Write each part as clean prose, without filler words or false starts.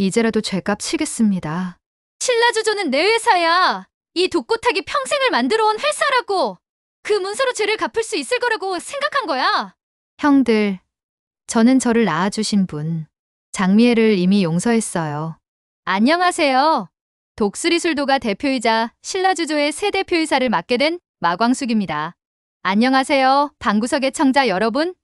이제라도 죄값 치겠습니다. 신라주조는 내 회사야. 이 독고탁이 평생을 만들어 온 회사라고. 그 문서로 죄를 갚을 수 있을 거라고 생각한 거야. 형들, 저는 저를 낳아주신 분, 장미애를 이미 용서했어요. 안녕하세요. 독수리술도가 대표이자 신라주조의 새 대표이사를 맡게 된 마광숙입니다. 안녕하세요. 방구석의 청자 여러분.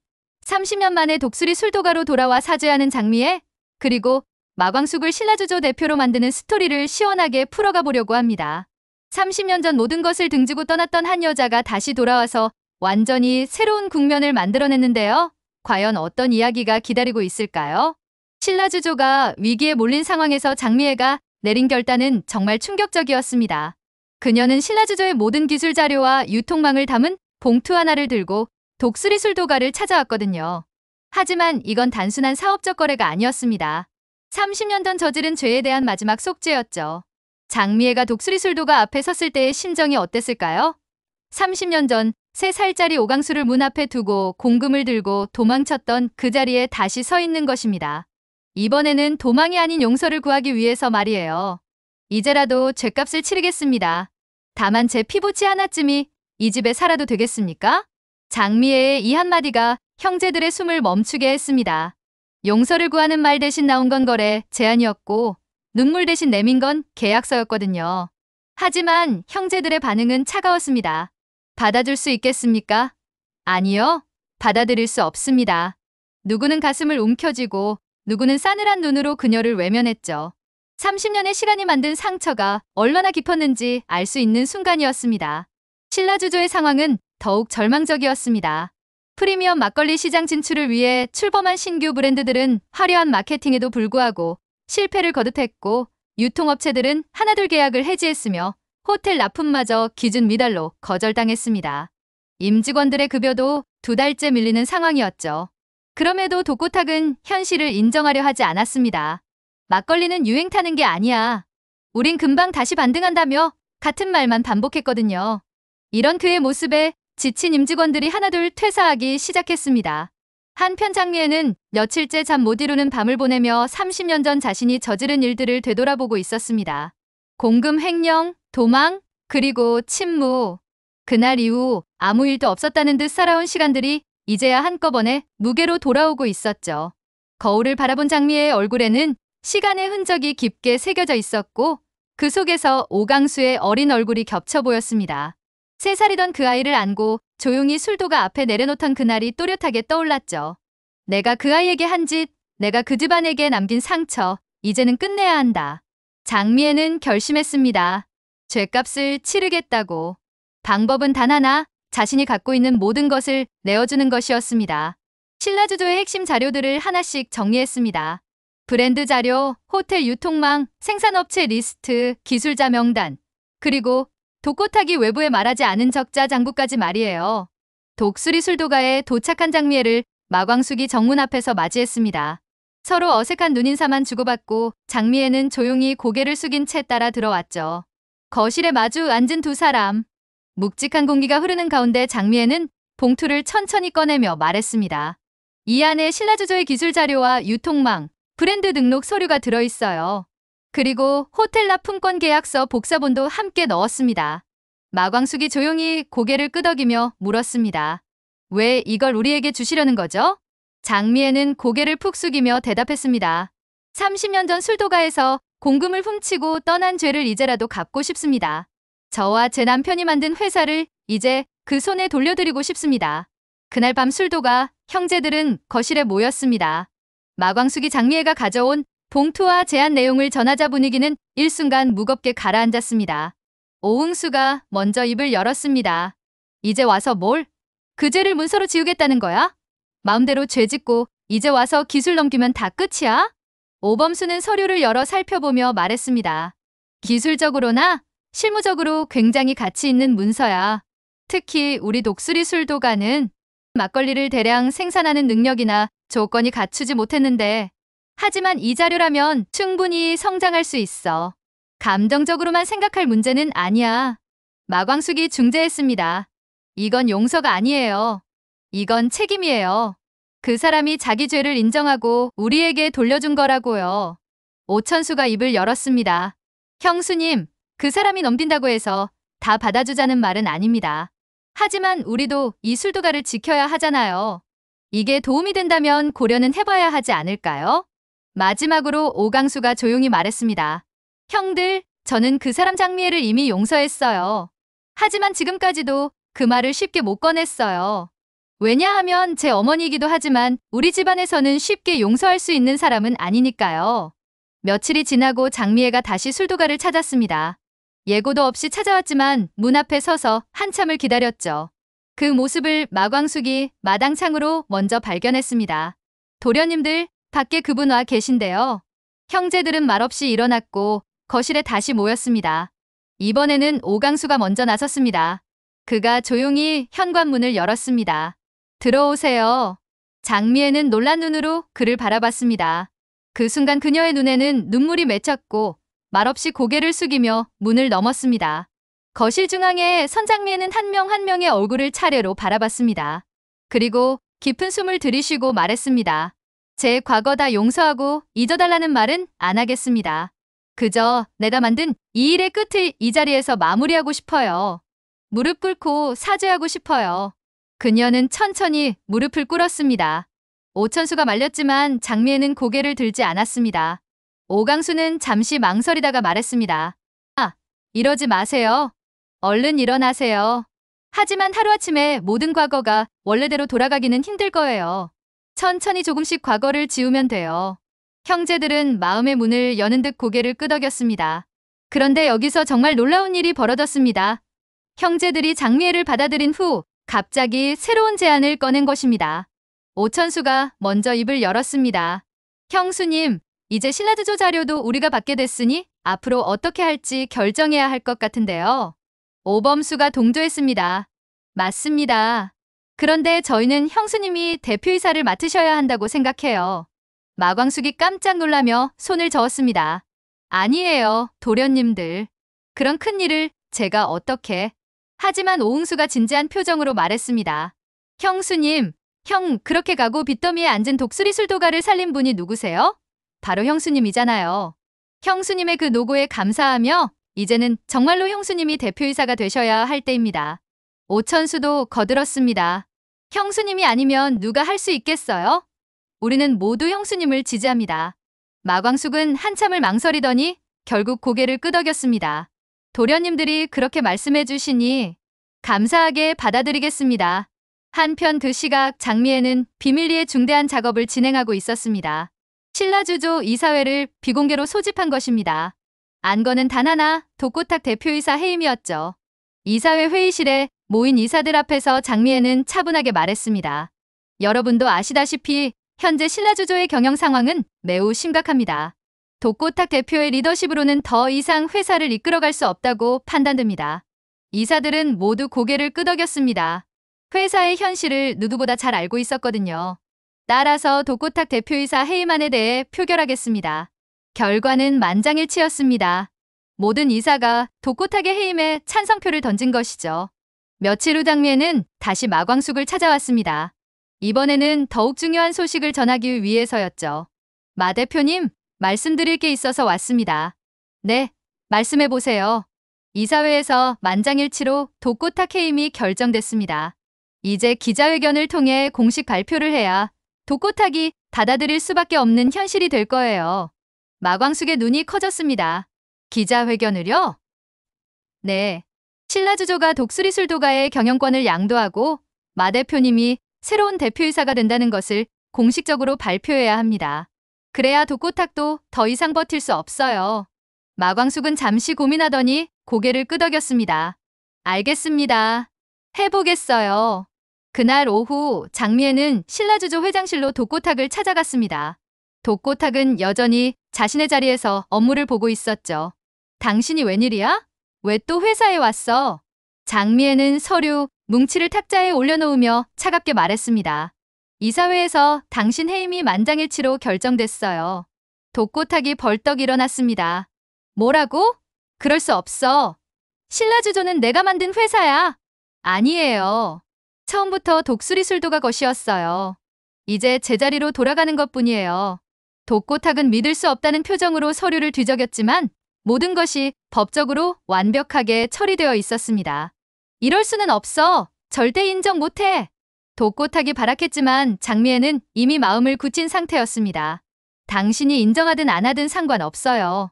30년 만에 독수리술도가로 돌아와 사죄하는 장미애, 그리고 마광숙을 신라주조 대표로 만드는 스토리를 시원하게 풀어가 보려고 합니다. 30년 전 모든 것을 등지고 떠났던 한 여자가 다시 돌아와서 완전히 새로운 국면을 만들어냈는데요. 과연 어떤 이야기가 기다리고 있을까요? 신라주조가 위기에 몰린 상황에서 장미애가 내린 결단은 정말 충격적이었습니다. 그녀는 신라주조의 모든 기술 자료와 유통망을 담은 봉투 하나를 들고 독수리술도가를 찾아왔거든요. 하지만 이건 단순한 사업적 거래가 아니었습니다. 30년 전 저지른 죄에 대한 마지막 속죄였죠. 장미애가 독수리술도가 앞에 섰을 때의 심정이 어땠을까요? 30년 전 3살짜리 오강수를 문 앞에 두고 공금을 들고 도망쳤던 그 자리에 다시 서 있는 것입니다. 이번에는 도망이 아닌 용서를 구하기 위해서 말이에요. 이제라도 죗값을 치르겠습니다. 다만 제 피부치 하나쯤이 이 집에 살아도 되겠습니까? 장미애의 이 한마디가 형제들의 숨을 멈추게 했습니다. 용서를 구하는 말 대신 나온 건 거래 제안이었고 눈물 대신 내민 건 계약서였거든요. 하지만 형제들의 반응은 차가웠습니다. 받아줄 수 있겠습니까? 아니요. 받아들일 수 없습니다. 누구는 가슴을 움켜쥐고 누구는 싸늘한 눈으로 그녀를 외면했죠. 30년의 시간이 만든 상처가 얼마나 깊었는지 알 수 있는 순간이었습니다. 신라주조의 상황은 더욱 절망적이었습니다. 프리미엄 막걸리 시장 진출을 위해 출범한 신규 브랜드들은 화려한 마케팅에도 불구하고 실패를 거듭했고 유통업체들은 하나둘 계약을 해지했으며 호텔 납품마저 기준 미달로 거절당했습니다. 임직원들의 급여도 2달째 밀리는 상황이었죠. 그럼에도 독고탁은 현실을 인정하려 하지 않았습니다. 막걸리는 유행 타는 게 아니야. 우린 금방 다시 반등한다며 같은 말만 반복했거든요. 이런 그의 모습에 지친 임직원들이 하나둘 퇴사하기 시작했습니다. 한편 장미애는 며칠째 잠 못 이루는 밤을 보내며 30년 전 자신이 저지른 일들을 되돌아보고 있었습니다. 공금 횡령, 도망, 그리고 침묵. 그날 이후 아무 일도 없었다는 듯 살아온 시간들이 이제야 한꺼번에 무게로 돌아오고 있었죠. 거울을 바라본 장미애의 얼굴에는 시간의 흔적이 깊게 새겨져 있었고 그 속에서 오강수의 어린 얼굴이 겹쳐 보였습니다. 3살이던 그 아이를 안고 조용히 술도가 앞에 내려놓던 그날이 또렷하게 떠올랐죠. 내가 그 아이에게 한 짓, 내가 그 집안에게 남긴 상처, 이제는 끝내야 한다. 장미애는 결심했습니다. 죗값을 치르겠다고. 방법은 단 하나, 자신이 갖고 있는 모든 것을 내어주는 것이었습니다. 신라주조의 핵심 자료들을 하나씩 정리했습니다. 브랜드 자료, 호텔 유통망, 생산업체 리스트, 기술자 명단, 그리고 독고탁이 외부에 말하지 않은 적자 장부까지 말이에요. 독수리술도가에 도착한 장미애를 마광숙이 정문 앞에서 맞이했습니다. 서로 어색한 눈인사만 주고받고 장미애는 조용히 고개를 숙인 채 따라 들어왔죠. 거실에 마주 앉은 두 사람. 묵직한 공기가 흐르는 가운데 장미애는 봉투를 천천히 꺼내며 말했습니다. 이 안에 신라주조의 기술 자료와 유통망, 브랜드 등록 서류가 들어있어요. 그리고 호텔 납품권 계약서 복사본도 함께 넣었습니다. 마광숙이 조용히 고개를 끄덕이며 물었습니다. 왜 이걸 우리에게 주시려는 거죠? 장미애는 고개를 푹 숙이며 대답했습니다. 30년 전 술도가에서 공금을 훔치고 떠난 죄를 이제라도 갚고 싶습니다. 저와 제 남편이 만든 회사를 이제 그 손에 돌려드리고 싶습니다. 그날 밤 술도가 형제들은 거실에 모였습니다. 마광숙이 장미애가 가져온 봉투와 제안 내용을 전하자 분위기는 일순간 무겁게 가라앉았습니다. 오응수가 먼저 입을 열었습니다. 이제 와서 뭘? 그 죄를 문서로 지우겠다는 거야? 마음대로 죄 짓고 이제 와서 기술 넘기면 다 끝이야? 오범수는 서류를 열어 살펴보며 말했습니다. 기술적으로나 실무적으로 굉장히 가치 있는 문서야. 특히 우리 독수리술도가는 막걸리를 대량 생산하는 능력이나 조건이 갖추지 못했는데 하지만 이 자료라면 충분히 성장할 수 있어. 감정적으로만 생각할 문제는 아니야. 마광숙이 중재했습니다. 이건 용서가 아니에요. 이건 책임이에요. 그 사람이 자기 죄를 인정하고 우리에게 돌려준 거라고요. 오천수가 입을 열었습니다. 형수님, 그 사람이 넘긴다고 해서 다 받아주자는 말은 아닙니다. 하지만 우리도 이 술도가를 지켜야 하잖아요. 이게 도움이 된다면 고려는 해봐야 하지 않을까요? 마지막으로 오강수가 조용히 말했습니다. 형들, 저는 그 사람 장미애를 이미 용서했어요. 하지만 지금까지도 그 말을 쉽게 못 꺼냈어요. 왜냐하면 제 어머니이기도 하지만 우리 집안에서는 쉽게 용서할 수 있는 사람은 아니니까요. 며칠이 지나고 장미애가 다시 술도가를 찾았습니다. 예고도 없이 찾아왔지만 문 앞에 서서 한참을 기다렸죠. 그 모습을 마광숙이 마당창으로 먼저 발견했습니다. 도련님들, 밖에 그분 와 계신데요. 형제들은 말없이 일어났고 거실에 다시 모였습니다. 이번에는 오강수가 먼저 나섰습니다. 그가 조용히 현관문을 열었습니다. 들어오세요. 장미애는 놀란 눈으로 그를 바라봤습니다. 그 순간 그녀의 눈에는 눈물이 맺혔고 말없이 고개를 숙이며 문을 넘었습니다. 거실 중앙에 선 장미애는 한 명 한 명의 얼굴을 차례로 바라봤습니다. 그리고 깊은 숨을 들이쉬고 말했습니다. 제 과거 다 용서하고 잊어달라는 말은 안 하겠습니다. 그저 내가 만든 이 일의 끝을 이 자리에서 마무리하고 싶어요. 무릎 꿇고 사죄하고 싶어요. 그녀는 천천히 무릎을 꿇었습니다. 오천수가 말렸지만 장미애는 고개를 들지 않았습니다. 오강수는 잠시 망설이다가 말했습니다. 아, 이러지 마세요. 얼른 일어나세요. 하지만 하루아침에 모든 과거가 원래대로 돌아가기는 힘들 거예요. 천천히 조금씩 과거를 지우면 돼요. 형제들은 마음의 문을 여는 듯 고개를 끄덕였습니다. 그런데 여기서 정말 놀라운 일이 벌어졌습니다. 형제들이 장미애를 받아들인 후 갑자기 새로운 제안을 꺼낸 것입니다. 오천수가 먼저 입을 열었습니다. 형수님, 이제 신라주조 자료도 우리가 받게 됐으니 앞으로 어떻게 할지 결정해야 할 것 같은데요. 오범수가 동조했습니다. 맞습니다. 그런데 저희는 형수님이 대표이사를 맡으셔야 한다고 생각해요. 마광숙이 깜짝 놀라며 손을 저었습니다. 아니에요, 도련님들. 그런 큰일을 제가 어떻게... 하지만 오응수가 진지한 표정으로 말했습니다. 형수님, 형 그렇게 가고 빚더미에 앉은 독수리 술도가를 살린 분이 누구세요? 바로 형수님이잖아요. 형수님의 그 노고에 감사하며 이제는 정말로 형수님이 대표이사가 되셔야 할 때입니다. 오천수도 거들었습니다. 형수님이 아니면 누가 할 수 있겠어요? 우리는 모두 형수님을 지지합니다. 마광숙은 한참을 망설이더니 결국 고개를 끄덕였습니다. 도련님들이 그렇게 말씀해 주시니 감사하게 받아들이겠습니다. 한편 그 시각 장미애는 비밀리에 중대한 작업을 진행하고 있었습니다. 신라주조 이사회를 비공개로 소집한 것입니다. 안건은 단 하나, 독고탁 대표이사 해임이었죠. 이사회 회의실에 모인 이사들 앞에서 장미애는 차분하게 말했습니다. 여러분도 아시다시피 현재 신라주조의 경영 상황은 매우 심각합니다. 독고탁 대표의 리더십으로는 더 이상 회사를 이끌어갈 수 없다고 판단됩니다. 이사들은 모두 고개를 끄덕였습니다. 회사의 현실을 누구보다 잘 알고 있었거든요. 따라서 독고탁 대표이사 해임안에 대해 표결하겠습니다. 결과는 만장일치였습니다. 모든 이사가 독고탁의 해임에 찬성표를 던진 것이죠. 며칠 후 장미애는 다시 마광숙을 찾아왔습니다. 이번에는 더욱 중요한 소식을 전하기 위해서였죠. 마 대표님, 말씀드릴 게 있어서 왔습니다. 네, 말씀해 보세요. 이사회에서 만장일치로 독고탁 해임이 결정됐습니다. 이제 기자회견을 통해 공식 발표를 해야 독고탁이 받아들일 수밖에 없는 현실이 될 거예요. 마광숙의 눈이 커졌습니다. 기자회견을요? 네. 신라주조가 독수리 술도가의 경영권을 양도하고 마 대표님이 새로운 대표이사가 된다는 것을 공식적으로 발표해야 합니다. 그래야 독고탁도 더 이상 버틸 수 없어요. 마광숙은 잠시 고민하더니 고개를 끄덕였습니다. 알겠습니다. 해보겠어요. 그날 오후 장미애는 신라주조 회장실로 독고탁을 찾아갔습니다. 독고탁은 여전히 자신의 자리에서 업무를 보고 있었죠. 당신이 웬일이야? 왜 또 회사에 왔어? 장미애는 서류, 뭉치를 탁자에 올려놓으며 차갑게 말했습니다. 이사회에서 당신 해임이 만장일치로 결정됐어요. 독고탁이 벌떡 일어났습니다. 뭐라고? 그럴 수 없어. 신라주조는 내가 만든 회사야. 아니에요. 처음부터 독수리 술도가 것이었어요. 이제 제자리로 돌아가는 것뿐이에요. 독고탁은 믿을 수 없다는 표정으로 서류를 뒤적였지만 모든 것이 법적으로 완벽하게 처리되어 있었습니다. 이럴 수는 없어. 절대 인정 못해. 독고탁이 발악했지만 장미애는 이미 마음을 굳힌 상태였습니다. 당신이 인정하든 안 하든 상관없어요.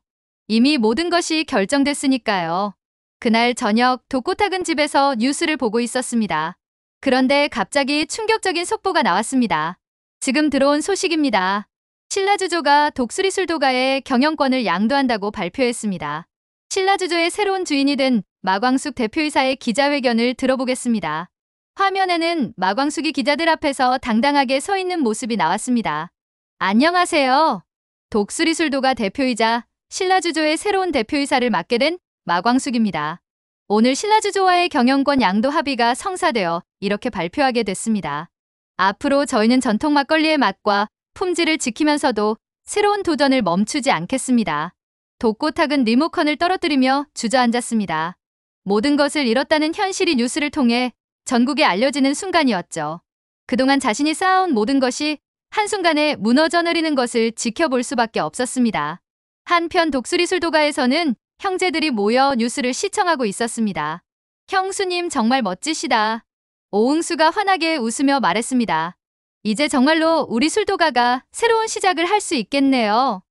이미 모든 것이 결정됐으니까요. 그날 저녁 독고탁은 집에서 뉴스를 보고 있었습니다. 그런데 갑자기 충격적인 속보가 나왔습니다. 지금 들어온 소식입니다. 신라주조가 독수리술도가의 경영권을 양도한다고 발표했습니다. 신라주조의 새로운 주인이 된 마광숙 대표이사의 기자회견을 들어보겠습니다. 화면에는 마광숙이 기자들 앞에서 당당하게 서 있는 모습이 나왔습니다. 안녕하세요. 독수리술도가 대표이자 신라주조의 새로운 대표이사를 맡게 된 마광숙입니다. 오늘 신라주조와의 경영권 양도 합의가 성사되어 이렇게 발표하게 됐습니다. 앞으로 저희는 전통 막걸리의 맛과 품질을 지키면서도 새로운 도전을 멈추지 않겠습니다. 독고탁은 리모컨을 떨어뜨리며 주저앉았습니다. 모든 것을 잃었다는 현실이 뉴스를 통해 전국에 알려지는 순간이었죠. 그동안 자신이 쌓아온 모든 것이 한순간에 무너져 내리는 것을 지켜볼 수밖에 없었습니다. 한편 독수리술도가에서는 형제들이 모여 뉴스를 시청하고 있었습니다. 형수님 정말 멋지시다. 오응수가 환하게 웃으며 말했습니다. 이제 정말로 우리 술도가가 새로운 시작을 할 수 있겠네요.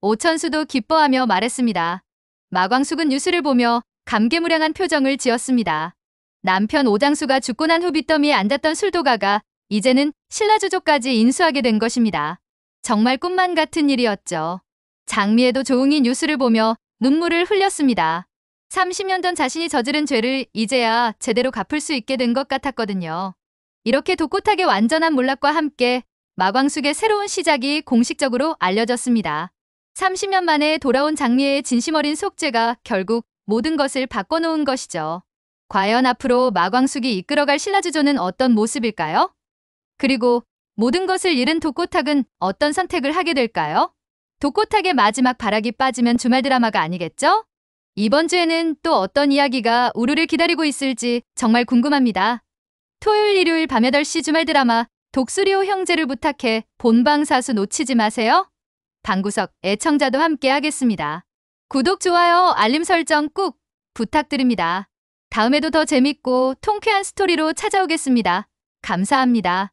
오천수도 기뻐하며 말했습니다. 마광숙은 뉴스를 보며 감개무량한 표정을 지었습니다. 남편 오장수가 죽고 난 후 빚더미에 앉았던 술도가가 이제는 신라주조까지 인수하게 된 것입니다. 정말 꿈만 같은 일이었죠. 장미애도 조용히 뉴스를 보며 눈물을 흘렸습니다. 30년 전 자신이 저지른 죄를 이제야 제대로 갚을 수 있게 된 것 같았거든요. 이렇게 독고탁의 완전한 몰락과 함께 마광숙의 새로운 시작이 공식적으로 알려졌습니다. 30년 만에 돌아온 장미애의 진심 어린 속죄가 결국 모든 것을 바꿔놓은 것이죠. 과연 앞으로 마광숙이 이끌어갈 신라주조는 어떤 모습일까요? 그리고 모든 것을 잃은 독고탁은 어떤 선택을 하게 될까요? 독고탁의 마지막 발악이 빠지면 주말 드라마가 아니겠죠? 이번 주에는 또 어떤 이야기가 우리를 기다리고 있을지 정말 궁금합니다. 토요일 일요일 밤 8시 주말 드라마 독수리호 형제를 부탁해 본방사수 놓치지 마세요. 방구석 애청자도 함께 하겠습니다. 구독, 좋아요, 알림 설정 꾹 부탁드립니다. 다음에도 더 재밌고 통쾌한 스토리로 찾아오겠습니다. 감사합니다.